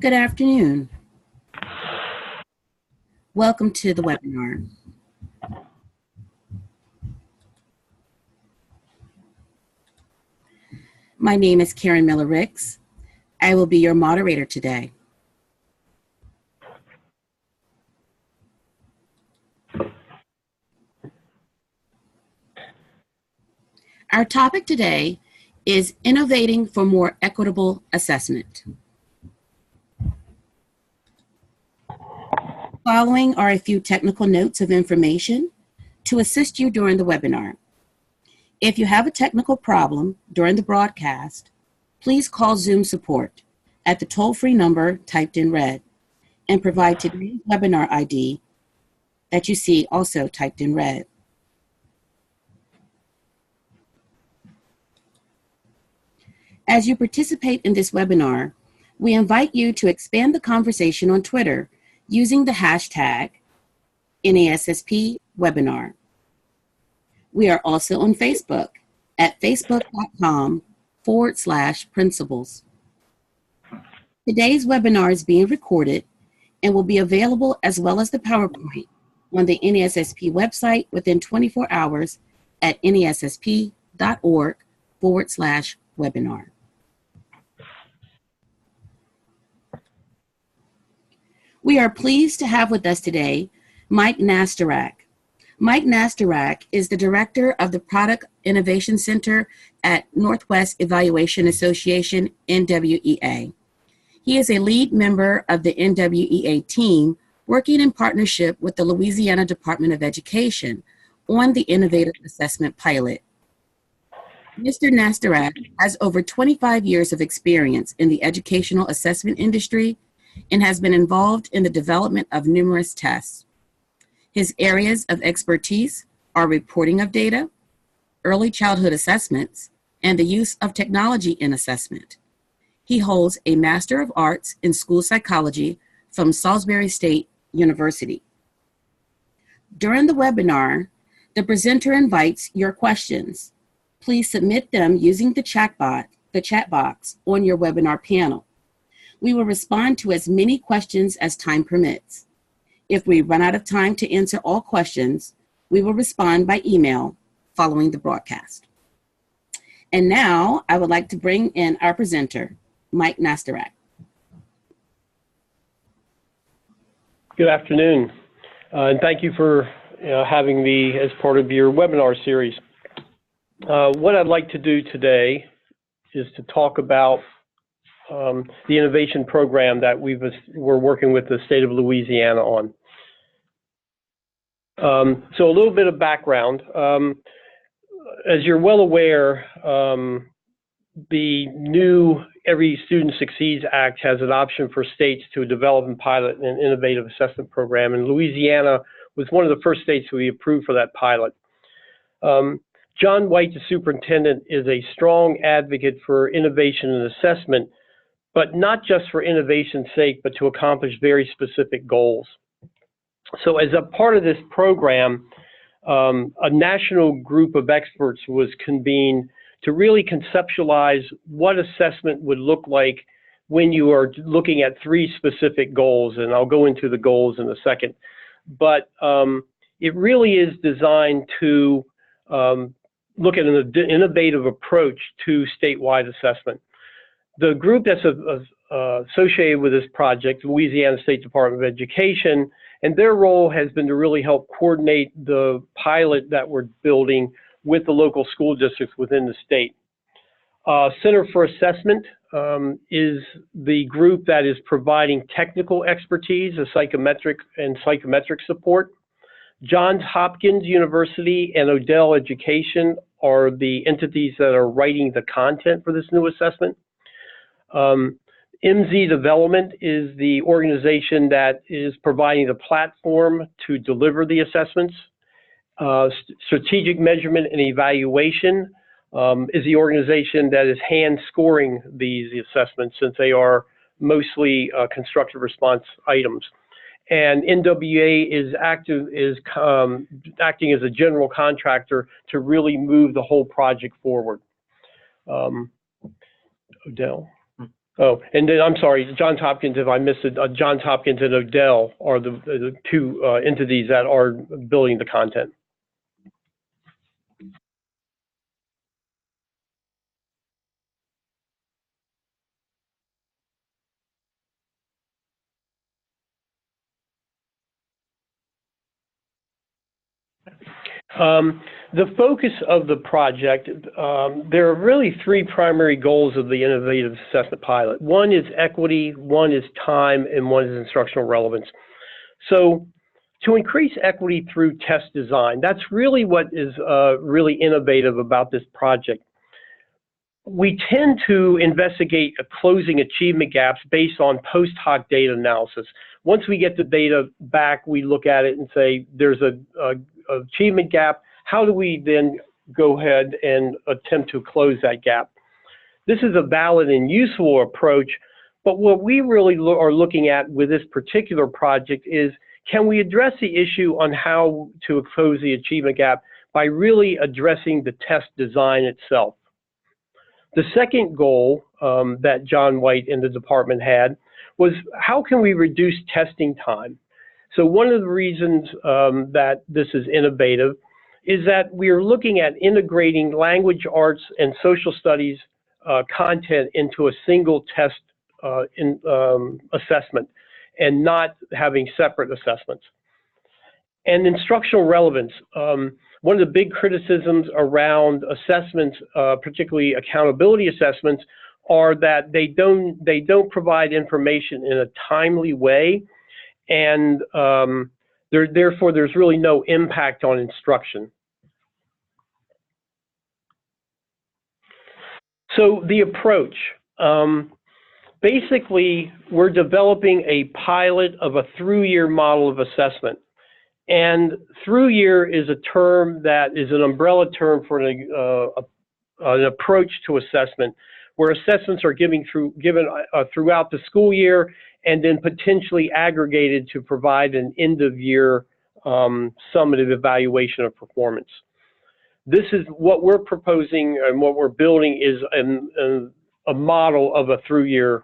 Good afternoon. Welcome to the webinar. My name is Karen Miller-Ricks. I will be your moderator today. Our topic today is Innovating for More Equitable Assessment. Following are a few technical notes of information to assist you during the webinar. If you have a technical problem during the broadcast, please call Zoom support at the toll-free number typed in red and provide today's webinar ID that you see also typed in red. As you participate in this webinar, we invite you to expand the conversation on Twitter using the hashtag NASSP webinar. We are also on Facebook at facebook.com/principles. Today's webinar is being recorded and will be available as well as the PowerPoint on the NASSP website within 24 hours at nassp.org/webinar. We are pleased to have with us today Mike Nesterak. Mike Nesterak is the director of the Product Innovation Center at Northwest Evaluation Association, NWEA. He is a lead member of the NWEA team working in partnership with the Louisiana Department of Education on the Innovative Assessment pilot. Mr. Nesterak has over 25 years of experience in the educational assessment industry and has been involved in the development of numerous tests. His areas of expertise are reporting of data, early childhood assessments, and the use of technology in assessment. He holds a Master of Arts in School Psychology from Salisbury State University. During the webinar, the presenter invites your questions. Please submit them using the chat box on your webinar panel. We will respond to as many questions as time permits. If we run out of time to answer all questions, we will respond by email following the broadcast. And now I would like to bring in our presenter, Mike Nesterak. Good afternoon, and thank you for having me as part of your webinar series. What I'd like to do today is to talk about the innovation program that we're working with the state of Louisiana on. So a little bit of background. As you're well aware, the new Every Student Succeeds Act has an option for states to develop and pilot an innovative assessment program, and Louisiana was one of the first states we approved for that pilot. John White, the superintendent, is a strong advocate for innovation and assessment, but not just for innovation's sake, but to accomplish very specific goals. So as a part of this program, a national group of experts was convened to really conceptualize what assessment would look like when you are looking at three specific goals, and I'll go into the goals in a second. But it really is designed to look at an innovative approach to statewide assessment. The group that's associated with this project, Louisiana State Department of Education, and their role has been to really help coordinate the pilot that we're building with the local school districts within the state. Center for Assessment is the group that is providing technical expertise, psychometric support. Johns Hopkins University and Odell Education are the entities that are writing the content for this new assessment. MZ Development is the organization that is providing the platform to deliver the assessments. Strategic Measurement and Evaluation is the organization that is hand scoring these assessments, since they are mostly constructive response items. And NWEA is acting as a general contractor to really move the whole project forward. Odell. Oh, and then I'm sorry, Johns Hopkins, if I missed it, Johns Hopkins and Odell are the two entities that are building the content. The focus of the project, there are really three primary goals of the Innovative Assessment Pilot. One is equity, one is time, and one is instructional relevance. So to increase equity through test design, that's really what is really innovative about this project. We tend to investigate closing achievement gaps based on post hoc data analysis. Once we get the data back, we look at it and say, there's a achievement gap. How do we then go ahead and attempt to close that gap? This is a valid and useful approach, but what we really are looking at with this particular project is, can we address the issue on how to close the achievement gap by really addressing the test design itself? The second goal that John White and the department had was, how can we reduce testing time? So one of the reasons that this is innovative is that we are looking at integrating language arts and social studies content into a single test assessment and not having separate assessments. And instructional relevance. One of the big criticisms around assessments, particularly accountability assessments, are that they don't provide information in a timely way, and therefore there's really no impact on instruction. So the approach, basically we're developing a pilot of a through-year model of assessment. And through-year is a term that is an umbrella term for an approach to assessment, where assessments are given throughout the school year and then potentially aggregated to provide an end-of-year summative evaluation of performance. This is what we're proposing, and what we're building is a model of a through-year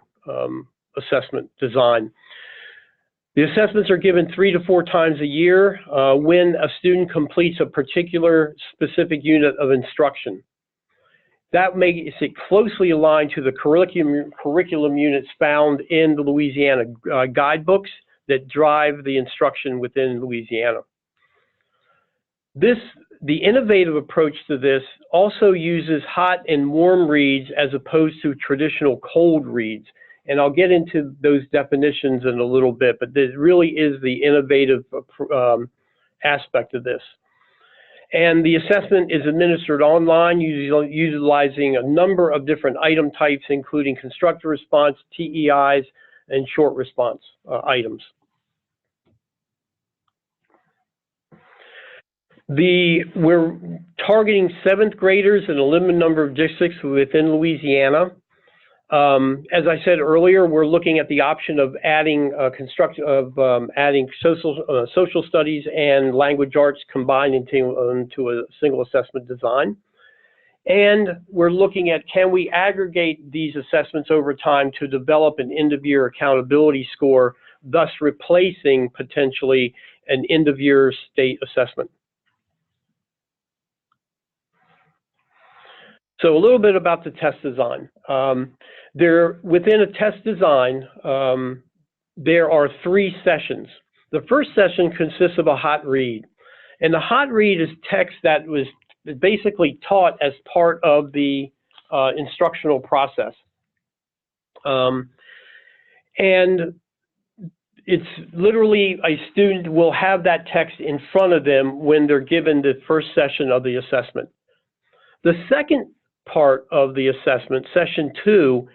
assessment design. The assessments are given 3 to 4 times a year when a student completes a particular specific unit of instruction. That makes it closely aligned to the curriculum units found in the Louisiana guidebooks that drive the instruction within Louisiana. The innovative approach to this also uses hot and warm reads as opposed to traditional cold reads. And I'll get into those definitions in a little bit, but this really is the innovative aspect of this. And the assessment is administered online, utilizing a number of different item types, including constructor response, TEIs, and short response items. We're targeting 7th graders in a limited number of districts within Louisiana. As I said earlier, we're looking at the option of adding social studies and language arts combined into a single assessment design. And we're looking at, can we aggregate these assessments over time to develop an end-of-year accountability score, thus replacing potentially an end-of-year state assessment. So a little bit about the test design. Within a test design, there are 3 sessions. The first session consists of a hot read. And the hot read is text that was basically taught as part of the instructional process. And it's literally, a student will have that text in front of them when they're given the first session of the assessment. The second part of the assessment, session 2,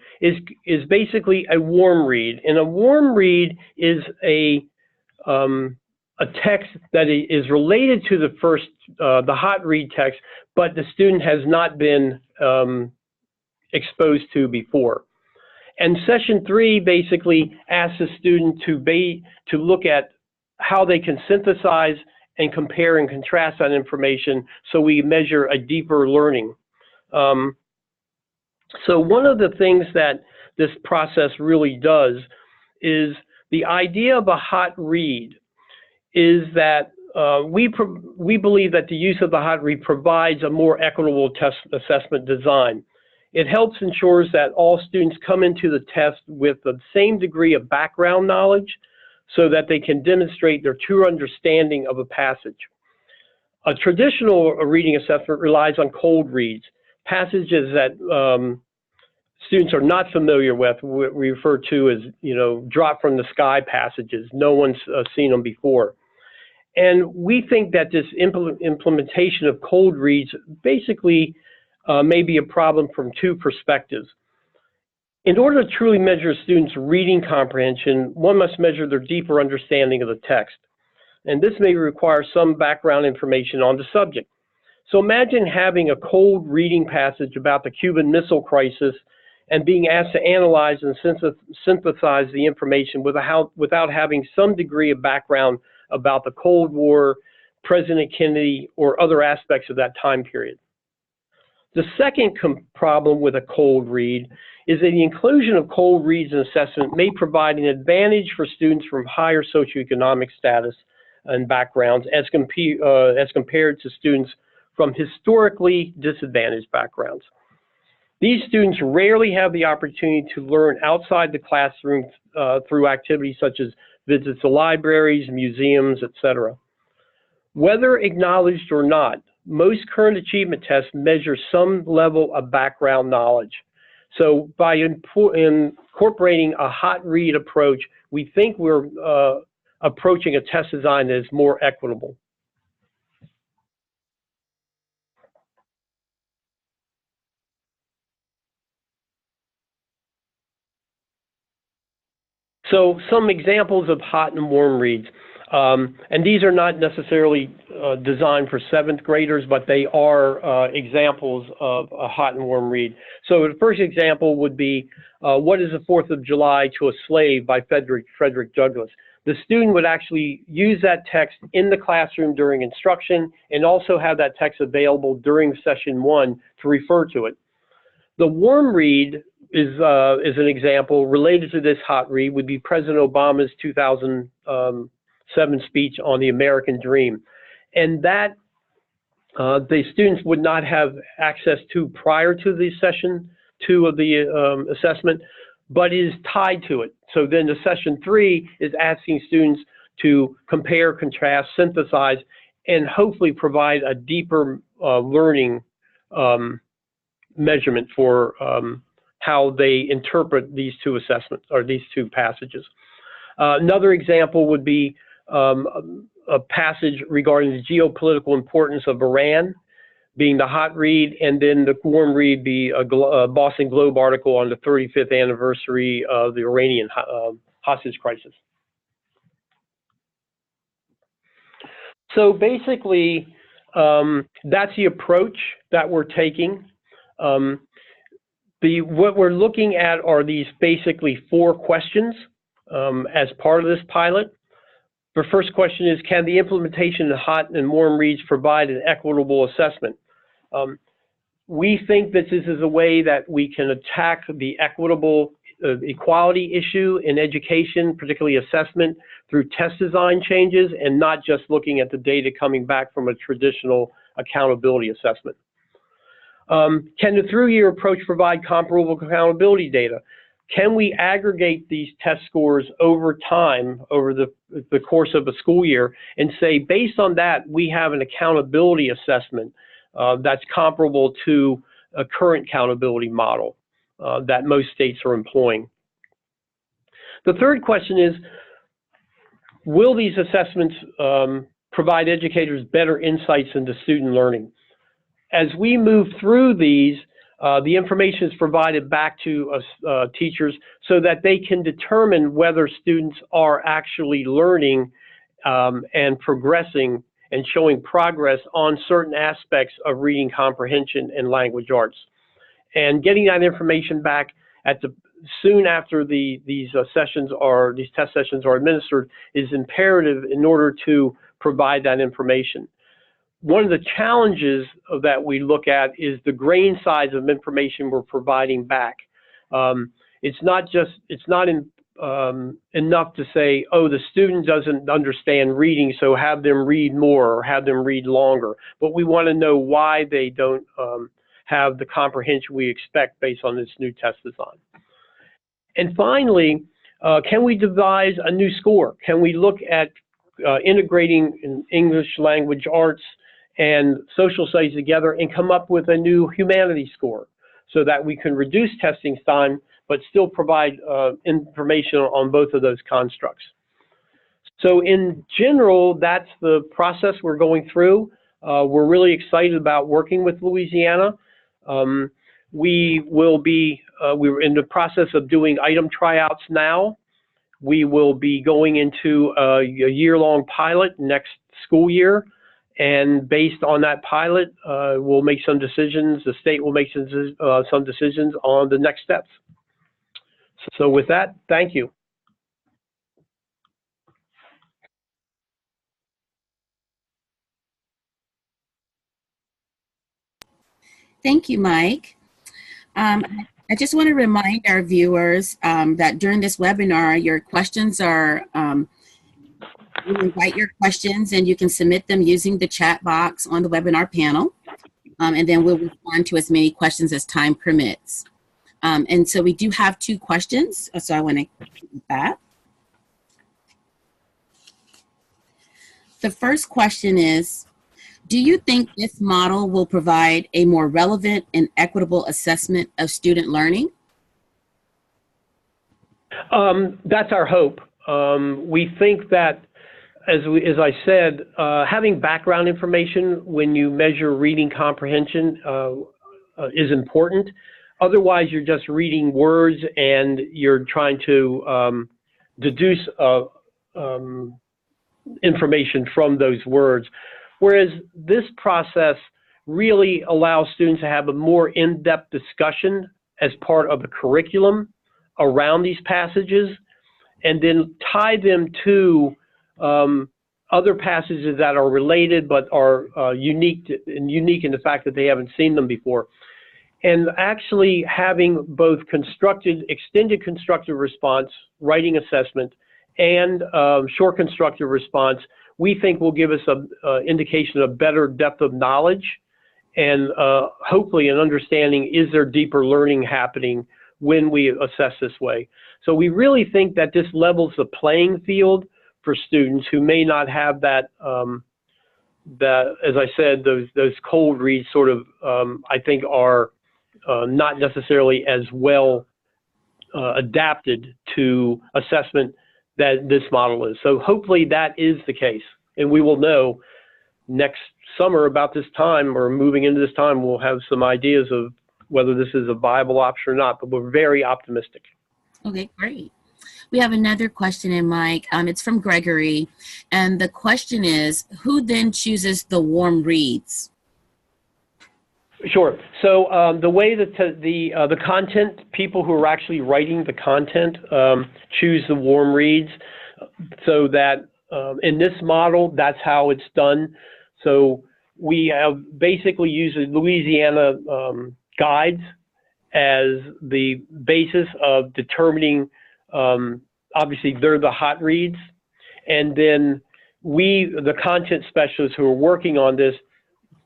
is basically a warm read. And a warm read is a text that is related to the first, the hot read text, but the student has not been exposed to before. And session 3 basically asks the student to look at how they can synthesize and compare and contrast that information, so we measure a deeper learning. So one of the things that this process really does is the idea of a hot read is that we believe that the use of the hot read provides a more equitable test assessment design. It helps ensures that all students come into the test with the same degree of background knowledge so that they can demonstrate their true understanding of a passage. A traditional reading assessment relies on cold reads, passages that students are not familiar with, what we refer to as, drop from the sky passages. No one's seen them before. And we think that this implementation of cold reads basically may be a problem from two perspectives. In order to truly measure a student's reading comprehension, one must measure their deeper understanding of the text. And this may require some background information on the subject. So imagine having a cold reading passage about the Cuban Missile Crisis and being asked to analyze and synthesize the information without having some degree of background about the Cold War, President Kennedy, or other aspects of that time period. The second problem with a cold read is that the inclusion of cold reads in assessment may provide an advantage for students from higher socioeconomic status and backgrounds as compared to students from historically disadvantaged backgrounds. These students rarely have the opportunity to learn outside the classroom through activities such as visits to libraries, museums, etc. Whether acknowledged or not, most current achievement tests measure some level of background knowledge. So by incorporating a hot read approach, we think we're approaching a test design that is more equitable. So some examples of hot and warm reads. And these are not necessarily designed for 7th graders, but they are examples of a hot and warm read. So the first example would be, What is the 4th of July to a Slave by Frederick Douglass. The student would actually use that text in the classroom during instruction and also have that text available during session 1 to refer to it. The warm read is an example related to this hot read would be President Obama's 2007 speech on the American Dream. And that the students would not have access to prior to the session 2 of the assessment, but is tied to it. So then the session 3 is asking students to compare, contrast, synthesize, and hopefully provide a deeper learning measurement for how they interpret these two assessments or these two passages. Another example would be a passage regarding the geopolitical importance of Iran being the hot read, and then the warm read be a Boston Globe article on the 35th anniversary of the Iranian hostage crisis. So basically, that's the approach that we're taking. What we're looking at are these basically 4 questions as part of this pilot. The first question is, can the implementation of hot and warm reads provide an equitable assessment? We think that this is a way that we can attack the equitable equality issue in education, particularly assessment, through test design changes and not just looking at the data coming back from a traditional accountability assessment. Can the through-year approach provide comparable accountability data? Can we aggregate these test scores over time, over the course of a school year, and say, based on that, we have an accountability assessment that's comparable to a current accountability model that most states are employing? The third question is, will these assessments provide educators better insights into student learning? As we move through these, the information is provided back to teachers so that they can determine whether students are actually learning and progressing and showing progress on certain aspects of reading comprehension and language arts. And getting that information back soon after these test sessions are administered is imperative in order to provide that information. One of the challenges that we look at is the grain size of information we're providing back. it's not enough to say, oh, the student doesn't understand reading, so have them read more or have them read longer. But we want to know why they don't have the comprehension we expect based on this new test design. And finally, can we devise a new score? Can we look at integrating English language arts and social studies together and come up with a new humanities score so that we can reduce testing time but still provide information on both of those constructs? So in general, that's the process we're going through. We're really excited about working with Louisiana. We're in the process of doing item tryouts now. We will be going into a year-long pilot next school year. And based on that pilot, we'll make some decisions. The state will make some decisions on the next steps. So with that, thank you. Thank you, Mike. I just want to remind our viewers that during this webinar, your questions are, you invite your questions and you can submit them using the chat box on the webinar panel. And then we'll respond to as many questions as time permits. And so we do have 2 questions, so I want to keep that. The first question is, do you think this model will provide a more relevant and equitable assessment of student learning? That's our hope. We think that, as I said, having background information when you measure reading comprehension is important. Otherwise, you're just reading words and you're trying to deduce information from those words. Whereas this process really allows students to have a more in-depth discussion as part of the curriculum around these passages, and then tie them to other passages that are related but are unique in the fact that they haven't seen them before. And actually having both extended constructive response, writing assessment, and short constructive response, we think will give us an indication of better depth of knowledge and hopefully an understanding, is there deeper learning happening when we assess this way. So we really think that this levels the playing field for students who may not have that, as I said, those cold reads sort of, I think are not necessarily as well adapted to assessment that this model is. So hopefully that is the case, and we will know next summer about this time, or moving into this time, we'll have some ideas of whether this is a viable option or not, but we're very optimistic. Okay, great. We have another question in, Mike. It's from Gregory, and the question is, who then chooses the warm reads? Sure. So the way that the content, people who are actually writing the content choose the warm reads, so that in this model, that's how it's done. So we have basically used the Louisiana guides as the basis of determining, obviously they're the hot reads, and then the content specialists who are working on this,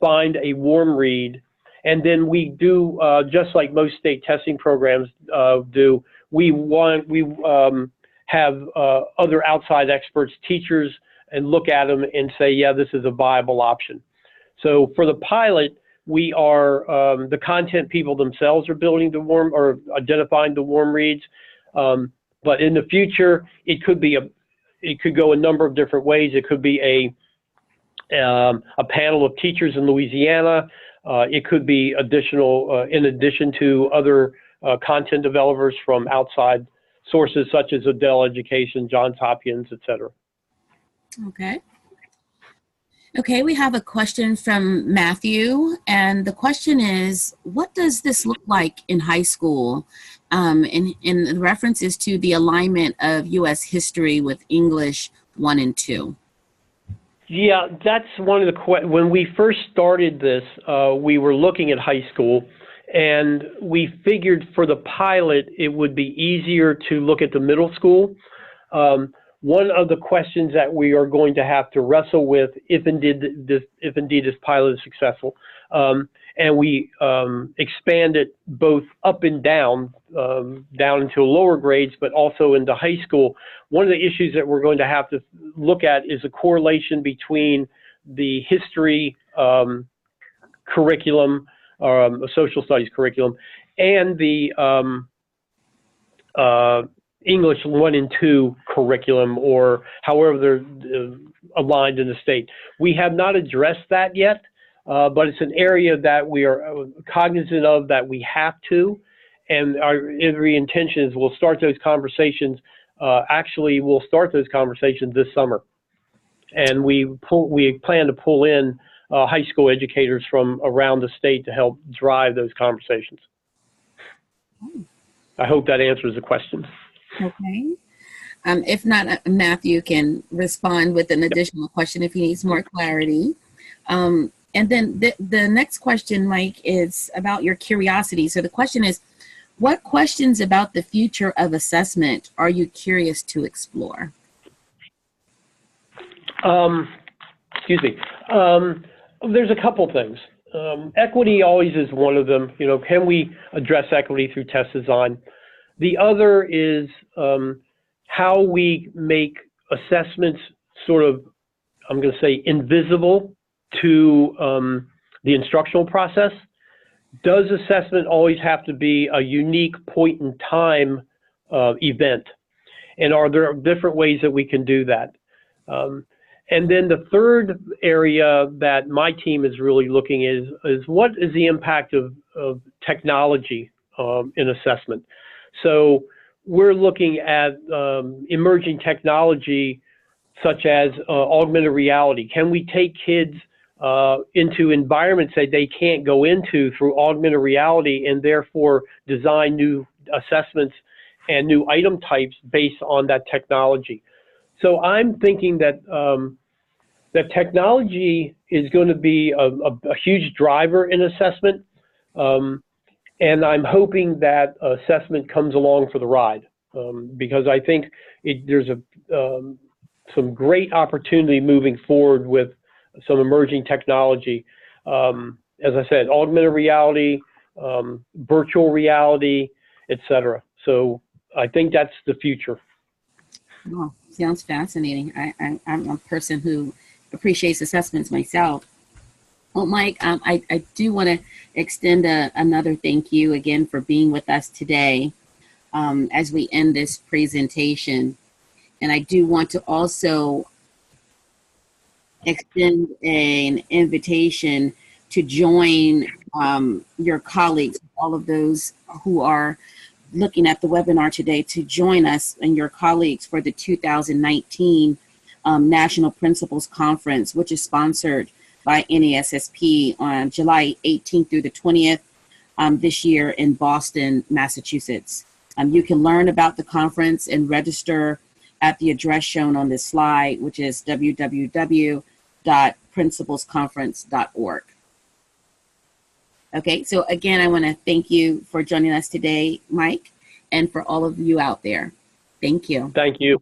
find a warm read. And then we do, just like most state testing programs do, we have other outside experts, teachers, and look at them and say, yeah, this is a viable option. So for the pilot, we are, the content people themselves are building the warm, or identifying the warm reads. But in the future, it could go a number of different ways. It could be a panel of teachers in Louisiana. It could be additional, in addition to other content developers from outside sources such as Adele Education, Johns Hopkins, et cetera. Okay. Okay, we have a question from Matthew, and the question is, what does this look like in high school? And the reference is to the alignment of U.S. history with English 1 and 2. Yeah, that's one of the when we first started this, we were looking at high school, And we figured for the pilot, it would be easier to look at the middle school. One of the questions that we are going to have to wrestle with, if indeed this pilot is successful, and we expand it both up and down into lower grades, but also into high school. One of the issues that we're going to have to look at is a correlation between the history curriculum, social studies curriculum, and the English 1 and 2 curriculum, or however they're aligned in the state. We have not addressed that yet, but it's an area that we are cognizant of, that we have to, and our every intention is we'll start those conversations. Actually, we'll start those conversations this summer, and we plan to pull in high school educators from around the state to help drive those conversations. I hope that answers the question. Okay. If not, Matthew can respond with an additional question if he needs more clarity. And then the next question, Mike, is about your curiosity. So the question is, what questions about the future of assessment are you curious to explore? Excuse me. There's a couple things. Equity always is one of them. You know, can we address equity through test design? The other is how we make assessments sort of, I'm going to say, invisible to the instructional process. Does assessment always have to be a unique point in time event? And are there different ways that we can do that? And then the third area that my team is really looking is what is the impact of technology in assessment? So we're looking at emerging technology such as augmented reality. Can we take kids into environments that they can't go into through augmented reality, and therefore design new assessments and new item types based on that technology? So I'm thinking that that technology is going to be a huge driver in assessment, and I'm hoping that assessment comes along for the ride, because I think there's some great opportunity moving forward with some emerging technology. As I said, augmented reality, virtual reality, etc. So I think that's the future. Oh, sounds fascinating. I'm a person who appreciates assessments myself. Well, Mike, I do want to extend another thank you again for being with us today as we end this presentation. And I do want to also extend an invitation to join your colleagues, all of those who are looking at the webinar today, to join us and your colleagues for the 2019 National Principals Conference, which is sponsored by NASSP on July 18th through the 20th this year in Boston, Massachusetts. You can learn about the conference and register at the address shown on this slide, which is www.principalsconference.org. Okay, so again, I want to thank you for joining us today, Mike, and for all of you out there. Thank you. Thank you.